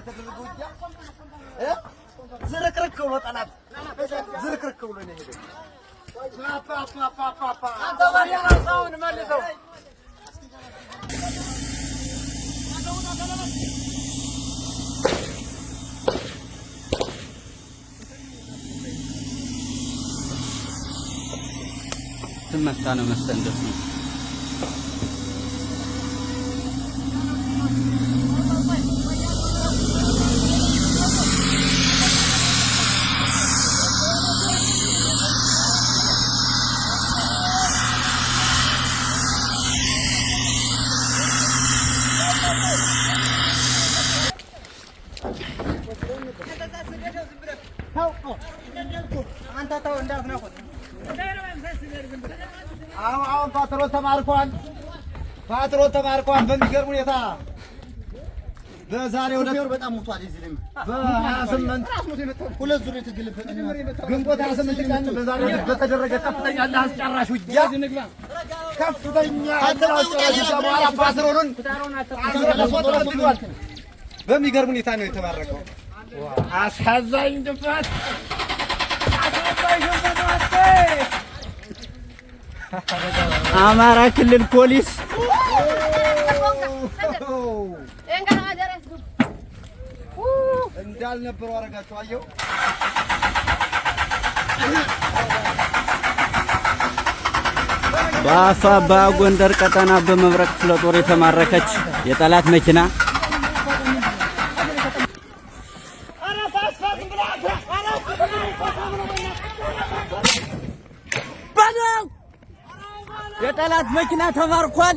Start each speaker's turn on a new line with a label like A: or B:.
A: በተደረገው ውጊያ ዝርክርክ ብሎ ጠላት ዝርክርክ ብሎ ነው የሄደው። አንተ ባሪያውን መልሰው
B: ትመታ ነው መሰል እንደሱ
A: አንተ ተው እንዳትነኩት። አሁን ፓትሮል ተማርኳል። በሚገርም ሁኔታ በዛሬው ዕለት በጣም ሞቷል። እዚህም በ28 ሁለት ዙር የተገለፈ ግንቦት 28 ቀን በዛሬው ዕለት በተደረገ ከፍተኛ አስጨራሽ ውጊያ ከፍተኛ በኋላ ፓትሮሉን በሚገርም ሁኔታ ነው የተማረከው። አሳዛኝ ድፋት
B: አማራ ክልል ፖሊስ
A: እንዳልነበሩ አረጋቸው። አየው
B: በአፋባ ጎንደር ቀጠና በመብረቅ ክፍለ ጦር የተማረከች የጠላት መኪና የጠላት መኪና ተማርኳል።